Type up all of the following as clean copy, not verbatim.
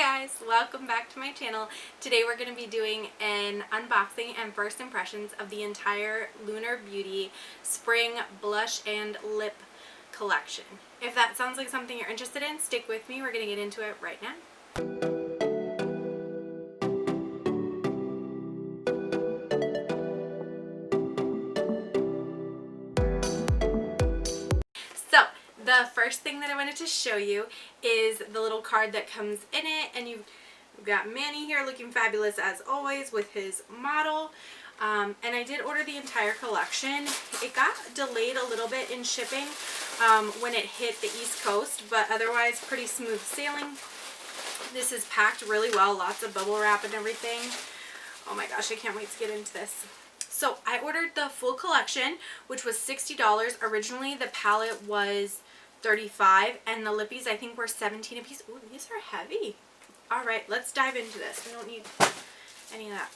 guys, welcome back to my channel. Today we're going to be doing an unboxing and first impressions of the entire Lunar Beauty Spring Blush and Lip collection. If that sounds like something you're interested in, stick with me. We're going to get into it right now. So, the first thing that I wanted to show you is the little card that comes in it, and you've got Manny here looking fabulous as always with his model. And I did order the entire collection. It got delayed a little bit in shipping when it hit the East Coast, but otherwise pretty smooth sailing. This is packed really well, lots of bubble wrap and everything. Oh my gosh, I can't wait to get into this. So I ordered the full collection, which was $60. Originally the palette was $35 and the lippies I think were $17 a piece. Ooh, these are heavy. All right, let's dive into this. We don't need any of that.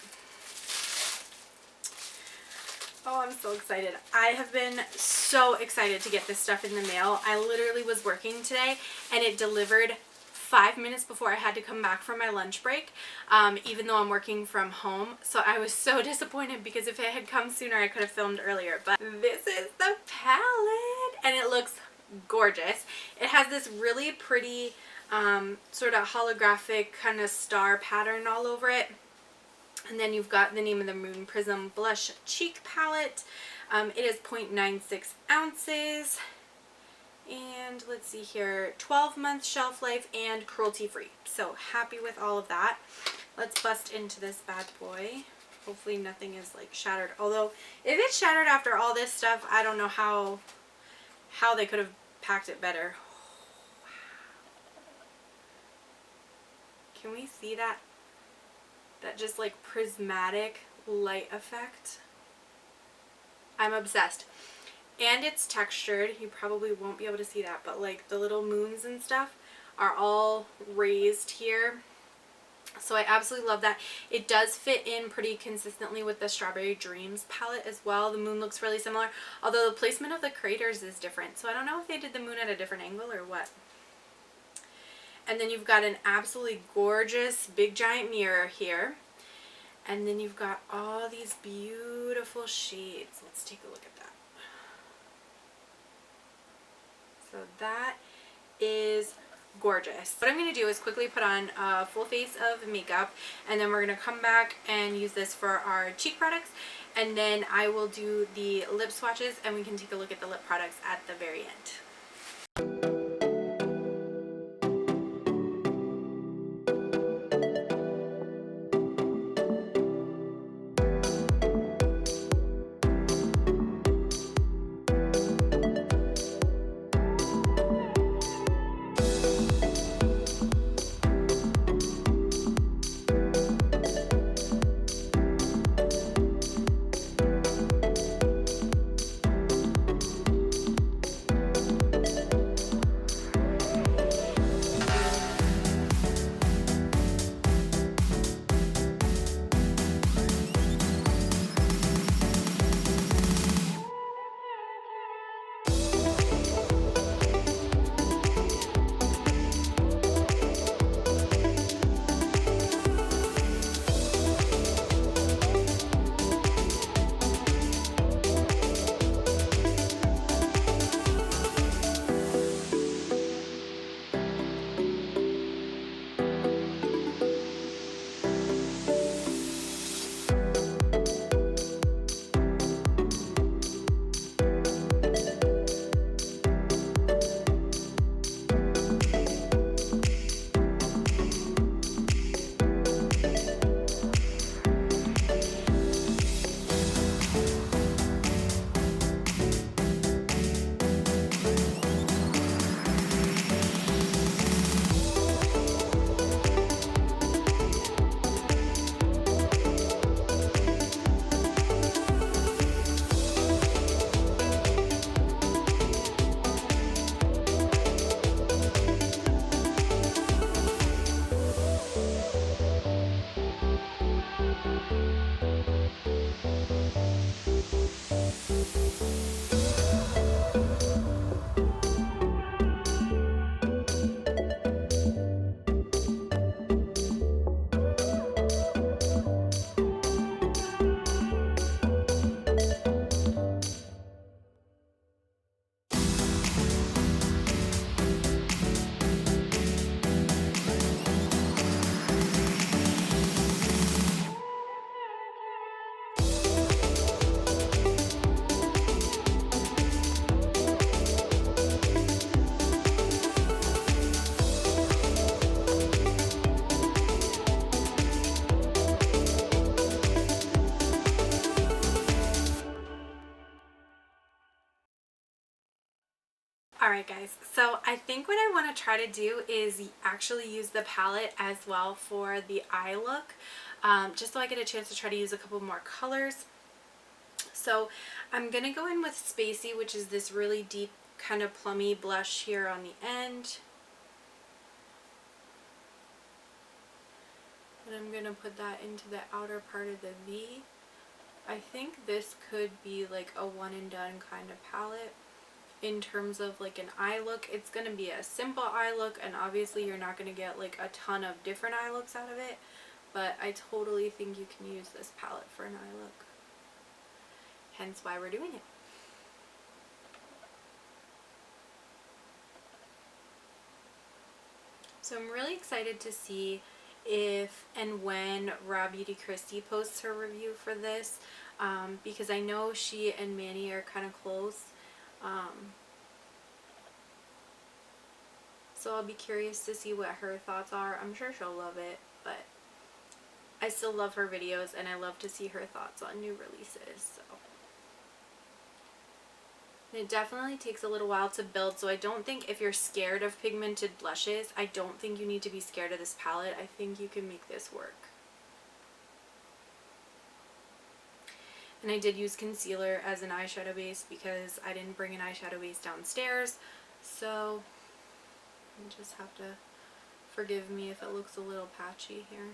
Oh, I'm so excited. I have been so excited to get this stuff in the mail. I literally was working today and it delivered 5 minutes before I had to come back from my lunch break, even though I'm working from home. So I was so disappointed because if it had come sooner, I could have filmed earlier. But this is the palette and it looks gorgeous. It has this really pretty sort of holographic kind of star pattern all over it. And then you've got the name of the Moon Prism Blush Cheek Palette. It is 0.96 ounces. And let's see here, 12-month shelf life and cruelty-free. So happy with all of that. Let's bust into this bad boy. Hopefully nothing is like shattered. Although if it's shattered after all this stuff, I don't know how they could have packed it better. Can we see that? That just like prismatic light effect. I'm obsessed. And it's textured. You probably won't be able to see that, but like the little moons and stuff are all raised here. So I absolutely love that. It does fit in pretty consistently with the Strawberry Dreams palette as well. The moon looks really similar, although the placement of the craters is different. So I don't know if they did the moon at a different angle or what. And then you've got an absolutely gorgeous big giant mirror here. And then you've got all these beautiful shades. Let's take a look at that. So that is gorgeous. What I'm going to do is quickly put on a full face of makeup, and then we're going to come back and use this for our cheek products, and then I will do the lip swatches and we can take a look at the lip products at the very end. Alright guys, so I think what I want to try to do is actually use the palette as well for the eye look, just so I get a chance to try to use a couple more colors. So I'm going to go in with Spacey, which is this really deep kind of plummy blush here on the end. And I'm going to put that into the outer part of the V. I think this could be like a one and done kind of palette. In terms of like an eye look, it's going to be a simple eye look, and obviously you're not going to get like a ton of different eye looks out of it, but I totally think you can use this palette for an eye look. Hence why we're doing it. So I'm really excited to see if and when Raw Beauty Christie posts her review for this, because I know she and Manny are kind of close. So I'll be curious to see what her thoughts are. I'm sure she'll love it, but I still love her videos and I love to see her thoughts on new releases. So it definitely takes a little while to build, so I don't think if you're scared of pigmented blushes, I don't think you need to be scared of this palette. I think you can make this work. And I did use concealer as an eyeshadow base because I didn't bring an eyeshadow base downstairs, so you just have to forgive me if it looks a little patchy here.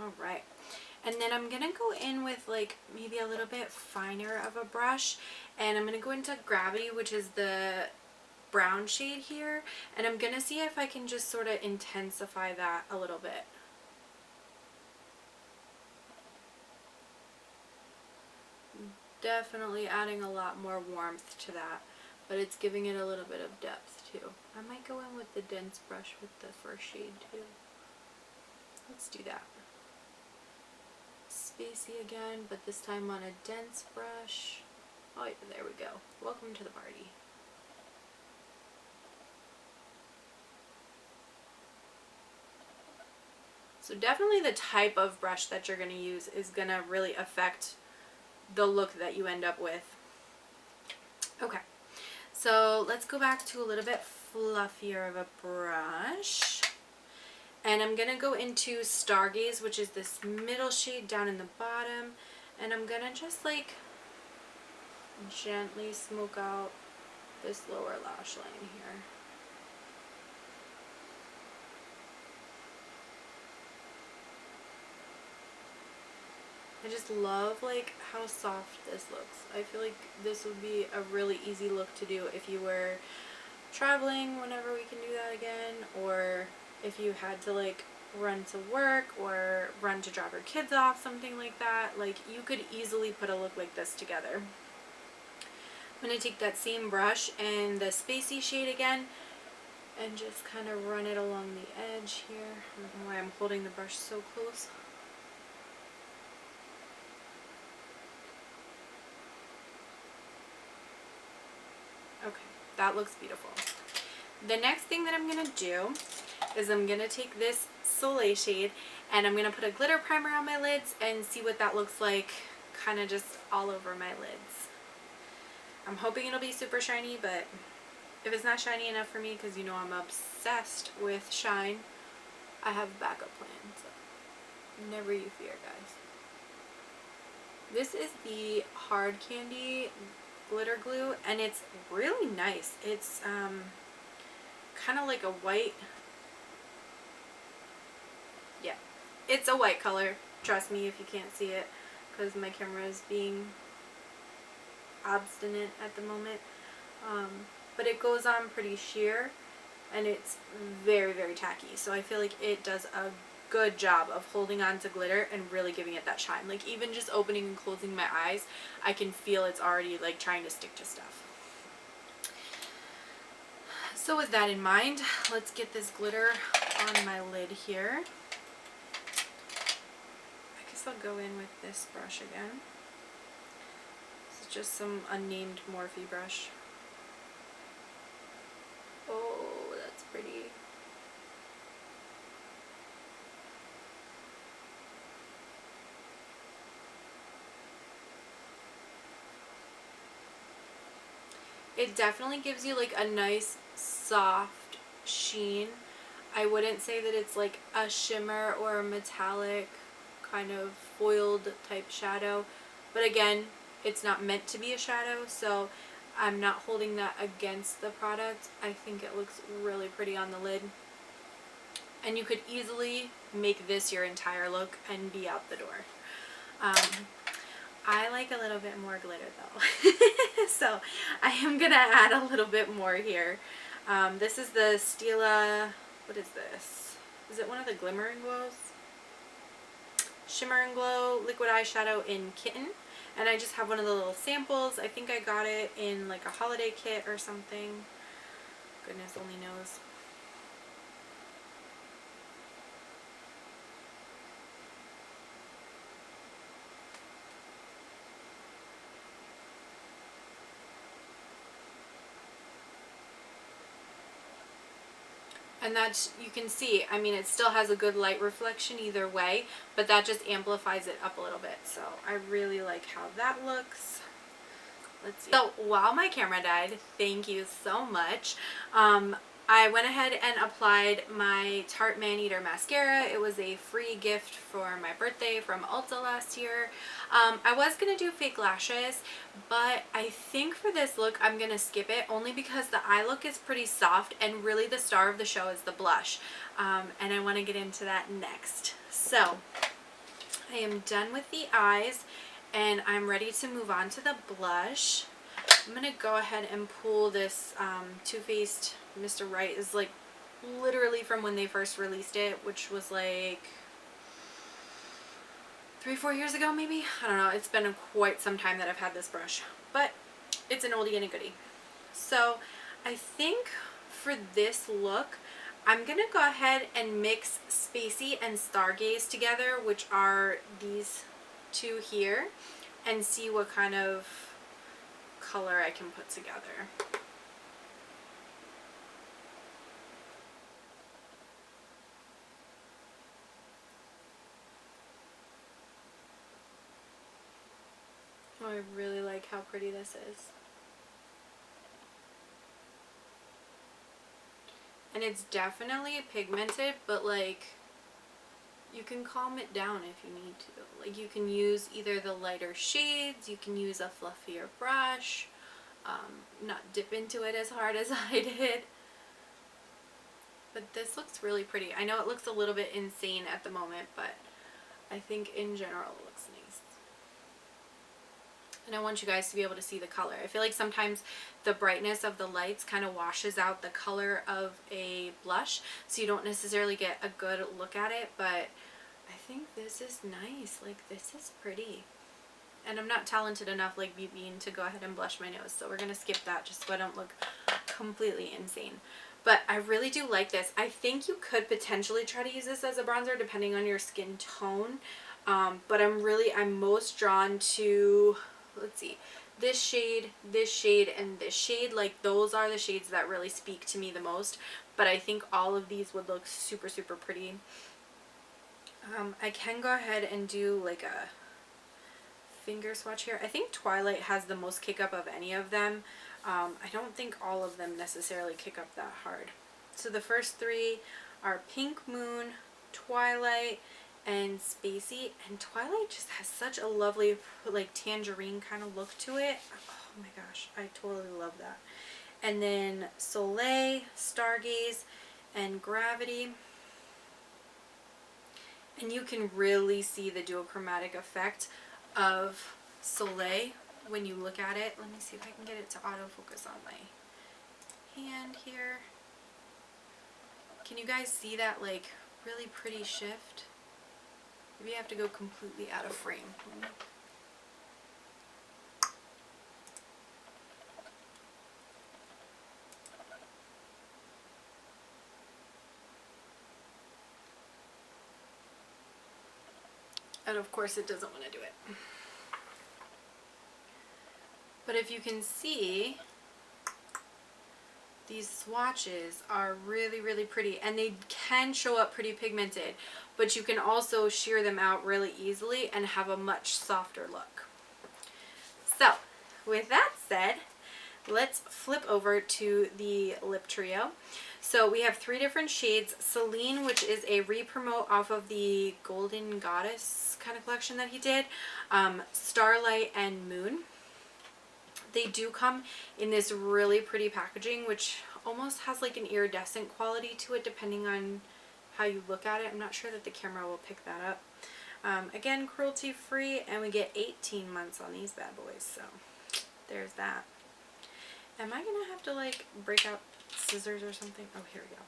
Alright, and then I'm going to go in with like maybe a little bit finer of a brush, and I'm going to go into Gravity, which is the brown shade here, and I'm going to see if I can just sort of intensify that a little bit. Definitely adding a lot more warmth to that, but it's giving it a little bit of depth too. I might go in with the dense brush with the first shade too. Let's do that. Spacey again, but this time on a dense brush. Oh yeah, there we go. Welcome to the party. So definitely the type of brush that you're going to use is going to really affect the look that you end up with. Okay, so let's go back to a little bit fluffier of a brush. And I'm going to go into Stargaze, which is this middle shade down in the bottom. And I'm going to just like gently smoke out this lower lash line here. I just love like how soft this looks. I feel like this would be a really easy look to do if you were traveling whenever we can do that again, or if you had to like run to work or run to drop your kids off, something like that. Like you could easily put a look like this together. I'm going to take that same brush and the Spacey shade again and just kind of run it along the edge here. I don't know why I'm holding the brush so close. Okay, that looks beautiful. The next thing that I'm going to do is I'm going to take this Soleil shade and I'm going to put a glitter primer on my lids and see what that looks like, kind of just all over my lids. I'm hoping it'll be super shiny, but if it's not shiny enough for me, because you know I'm obsessed with shine, I have a backup plan, so never you fear, guys. This is the Hard Candy glitter glue, and it's really nice. It's kind of like a white, yeah, it's a white color, trust me if you can't see it because my camera is being obstinate at the moment, but it goes on pretty sheer and it's very, very tacky, so I feel like it does a good job of holding on to glitter and really giving it that shine. Like even just opening and closing my eyes, I can feel it's already like trying to stick to stuff. So with that in mind, let's get this glitter on my lid here. I guess I'll go in with this brush again. This is just some unnamed Morphe brush. Oh, that's pretty. It definitely gives you like a nice soft sheen. I wouldn't say that it's like a shimmer or a metallic kind of foiled type shadow, but again, it's not meant to be a shadow, so I'm not holding that against the product. I think it looks really pretty on the lid, and you could easily make this your entire look and be out the door. I like a little bit more glitter though. So I am gonna add a little bit more here. This is the Stila, what is this? Is it one of the Glimmer and Glows? Shimmer and Glow liquid eyeshadow in Kitten. And I just have one of the little samples. I think I got it in like a holiday kit or something. Goodness only knows. And that's, you can see, I mean, it still has a good light reflection either way, but that just amplifies it up a little bit. So I really like how that looks. Let's see. So while my camera died, thank you so much. I went ahead and applied my Tarte Maneater mascara. It was a free gift for my birthday from Ulta last year. I was going to do fake lashes, but I think for this look I'm going to skip it, only because the eye look is pretty soft and really the star of the show is the blush. And I want to get into that next. So I am done with the eyes and I'm ready to move on to the blush. I'm going to go ahead and pull this Too Faced Mr. Right. Is like literally from when they first released it, which was like 3-4 years ago maybe. I don't know. It's been quite some time that I've had this brush, but it's an oldie and a goodie. So I think for this look I'm going to go ahead and mix Spacey and Stargaze together, which are these two here, and see what kind of color I can put together. Oh, I really like how pretty this is. And it's definitely pigmented, but like you can calm it down if you need to. Like you can use either the lighter shades, you can use a fluffier brush, not dip into it as hard as I did. But this looks really pretty. I know it looks a little bit insane at the moment, but I think in general it looks nice. And I want you guys to be able to see the color. I feel like sometimes the brightness of the lights kind of washes out the color of a blush, so you don't necessarily get a good look at it, but I think this is nice. Like, this is pretty. And I'm not talented enough like Bean to go ahead and blush my nose, so we're going to skip that just so I don't look completely insane. But I really do like this. I think you could potentially try to use this as a bronzer depending on your skin tone. But I'm most drawn to, let's see, this shade, and this shade. Like, those are the shades that really speak to me the most. But I think all of these would look super, super pretty. I can go ahead and do like a finger swatch here. I think Twilight has the most kick up of any of them. I don't think all of them necessarily kick up that hard. So the first three are Pink Moon, Twilight, and Spacey. And Twilight just has such a lovely like tangerine kind of look to it. Oh my gosh, I totally love that. And then Soleil, Stargaze, and Gravity. And you can really see the duochromatic effect of Soleil when you look at it. Let me see if I can get it to autofocus on my hand here. Can you guys see that like really pretty shift? Maybe I have to go completely out of frame. And of course it doesn't want to do it. But if you can see, these swatches are really, really pretty, and they can show up pretty pigmented, but you can also sheer them out really easily and have a much softer look. So with that said, let's flip over to the lip trio. So we have 3 different shades. Celine, which is a re-promote off of the Golden Goddess kind of collection that he did. Starlight and Moon. They do come in this really pretty packaging, which almost has like an iridescent quality to it depending on how you look at it. I'm not sure that the camera will pick that up. Again, cruelty free, and we get 18 months on these bad boys, so there's that. Am I gonna have to like break out scissors or something? Oh, here we go.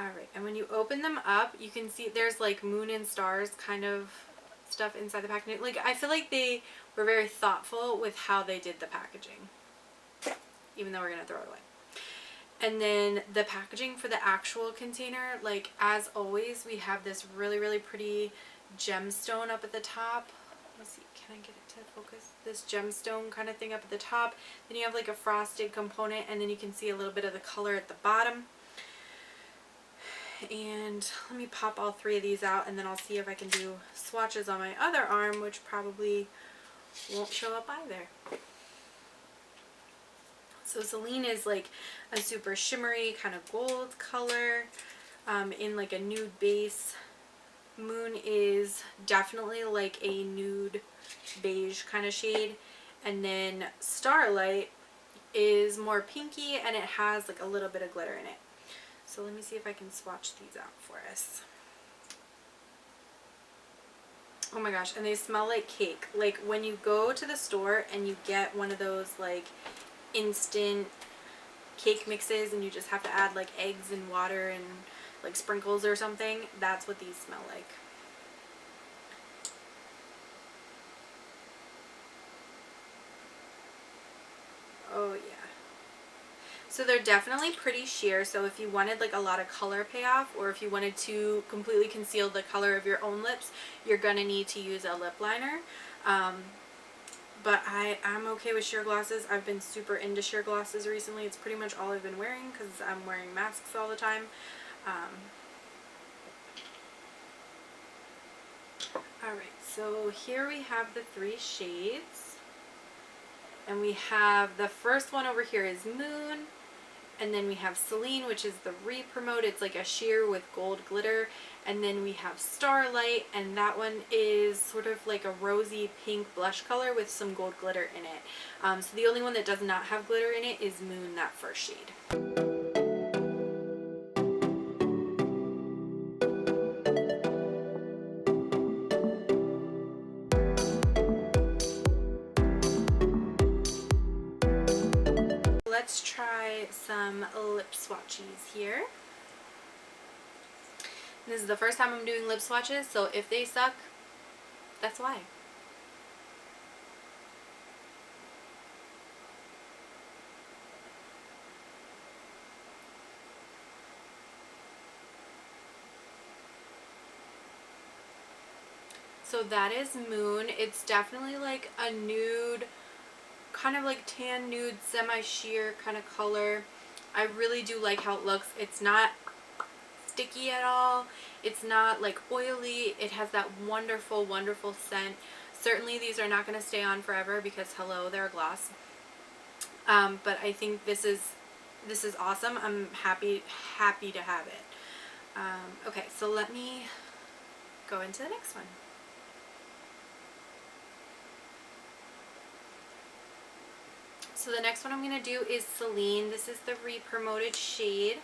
Alright, and when you open them up, you can see there's like moon and stars kind of stuff inside the packaging. Like, I feel like they were very thoughtful with how they did the packaging, even though we're gonna throw it away. And then the packaging for the actual container, like as always, we have this really, really pretty gemstone up at the top. Let's see, can I get it to focus? This gemstone kind of thing up at the top. Then you have like a frosted component, and then you can see a little bit of the color at the bottom. And let me pop all 3 of these out, and then I'll see if I can do swatches on my other arm, which probably won't show up either. So Celine is like a super shimmery kind of gold color in like a nude base. Moon is definitely like a nude beige kind of shade. And then Starlight is more pinky, and it has like a little bit of glitter in it. So let me see if I can swatch these out for us. Oh my gosh, and they smell like cake. Like when you go to the store and you get one of those like instant cake mixes and you just have to add like eggs and water and like sprinkles or something, that's what these smell like. Oh yeah. So they're definitely pretty sheer, so if you wanted like a lot of color payoff, or if you wanted to completely conceal the color of your own lips, you're gonna need to use a lip liner. But I'm okay with sheer glosses. I've been super into sheer glosses recently. It's pretty much all I've been wearing because I'm wearing masks all the time. Alright, so here we have the 3 shades. And we have the first one over here is Moon. And then we have Celine, which is the re-promote. It's like a sheer with gold glitter. And then we have Starlight, and that one is sort of like a rosy pink blush color with some gold glitter in it. So the only one that does not have glitter in it is Moon, that first shade. Let's try some lip swatches here. This is the first time I'm doing lip swatches, so if they suck, that's why. So that is Moon. It's definitely like a nude, kind of like tan nude, semi-sheer kind of color. I really do like how it looks. It's not sticky at all. It's not like oily. It has that wonderful, wonderful scent. Certainly these are not going to stay on forever because hello, they're a gloss. But I think this is awesome. I'm happy to have it. Okay, so let me go into the next one. So the next one I'm going to do is Celine. This is the re-promoted shade.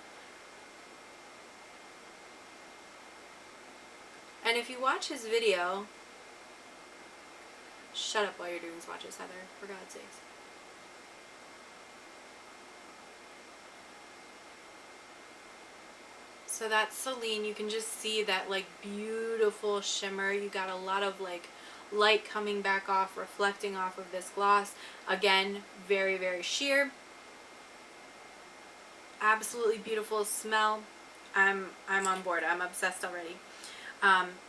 And if you watch his video, shut up while you're doing swatches, Heather, for God's sakes. So that's Celine. You can just see that like beautiful shimmer. You got a lot of like light coming back off, reflecting off of this gloss. Again, very, very sheer. Absolutely beautiful smell. I'm on board. I'm obsessed already.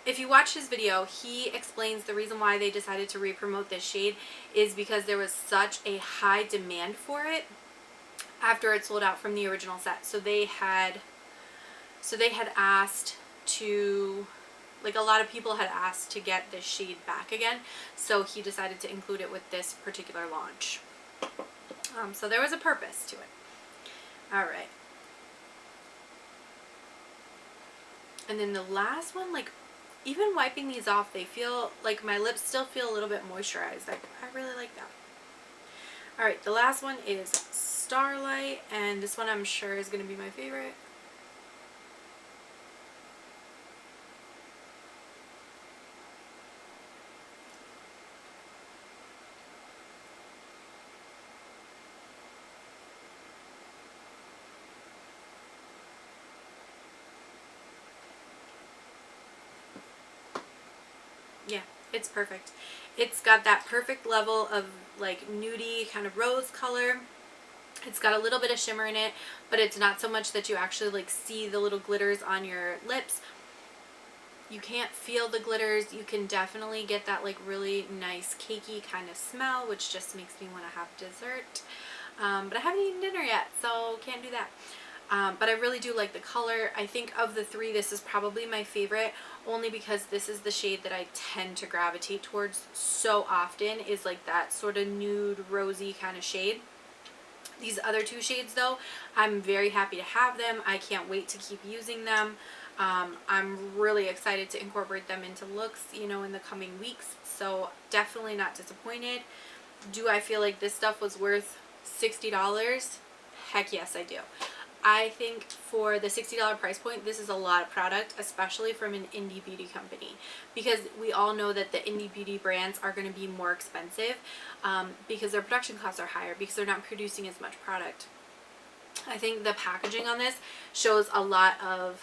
If you watch his video, he explains the reason why they decided to re-promote this shade is because there was such a high demand for it after it sold out from the original set. So they had asked to, like, a lot of people had asked to get this shade back again, so he decided to include it with this particular launch. So there was a purpose to it. Alright. And then the last one, like, even wiping these off, they feel like my lips still feel a little bit moisturized. I really like that. Alright, the last one is Starlight, and this one I'm sure is going to be my favorite. Yeah, it's perfect. It's got that perfect level of like nudie kind of rose color. It's got a little bit of shimmer in it, but it's not so much that you actually like see the little glitters on your lips. You can't feel the glitters. You can definitely get that like really nice cakey kind of smell, which just makes me want to have dessert. But I haven't eaten dinner yet, so can't do that. But I really do like the color. I think of the three, this is probably my favorite, only because this is the shade that I tend to gravitate towards so often, is like that sort of nude, rosy kind of shade. These other two shades though, I'm very happy to have them. I can't wait to keep using them. I'm really excited to incorporate them into looks, you know, in the coming weeks. So definitely not disappointed. Do I feel like this stuff was worth $60? Heck yes, I do. I think for the $60 price point, this is a lot of product, especially from an indie beauty company, because we all know that the indie beauty brands are going to be more expensive because their production costs are higher, because they're not producing as much product. I think the packaging on this shows a lot of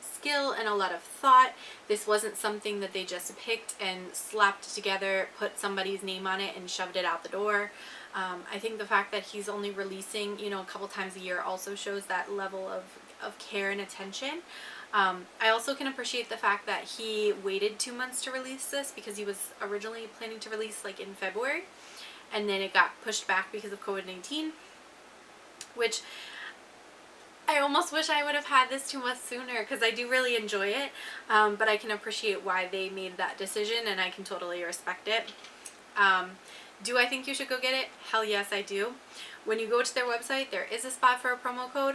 skill and a lot of thought. This wasn't something that they just picked and slapped together, put somebody's name on it and shoved it out the door. I think the fact that he's only releasing, you know, a couple times a year also shows that level of care and attention. I also can appreciate the fact that he waited 2 months to release this, because he was originally planning to release like in February, and then it got pushed back because of COVID-19, which I almost wish I would have had this 2 months sooner, because I do really enjoy it, but I can appreciate why they made that decision, and I can totally respect it. Do I think you should go get it? Hell yes, I do. When you go to their website, there is a spot for a promo code.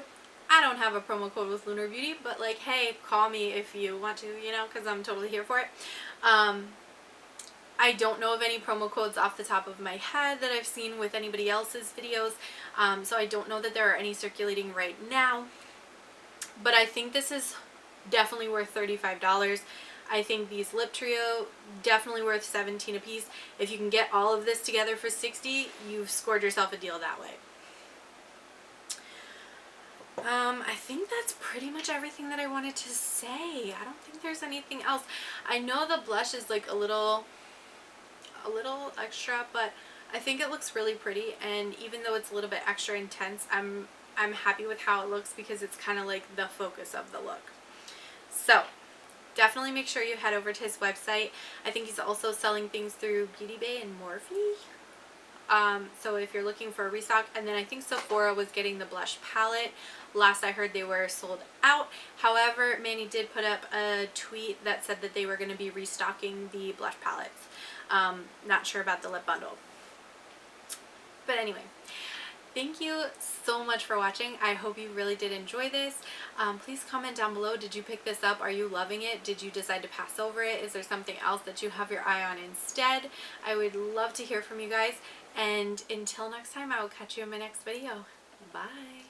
I don't have a promo code with Lunar Beauty, but like, hey, call me if you want to, you know, because I'm totally here for it. I don't know of any promo codes off the top of my head that I've seen with anybody else's videos, so I don't know that there are any circulating right now, but I think this is definitely worth $35. I think these lip trio definitely worth $17 a piece. If you can get all of this together for $60, you've scored yourself a deal that way. I think that's pretty much everything that I wanted to say. I don't think there's anything else. I know the blush is like a little extra, but I think it looks really pretty, and even though it's a little bit extra intense, I'm happy with how it looks, because it's kind of like the focus of the look. So definitely make sure you head over to his website. I think he's also selling things through Beauty Bay and Morphe. So if you're looking for a restock, and then I think Sephora was getting the blush palette. Last I heard, they were sold out. However, Manny did put up a tweet that said that they were going to be restocking the blush palettes. Not sure about the lip bundle. But anyway, thank you so much for watching. I hope you really did enjoy this. Please comment down below. Did you pick this up? Are you loving it? Did you decide to pass over it? Is there something else that you have your eye on instead? I would love to hear from you guys. And until next time, I will catch you in my next video. Bye.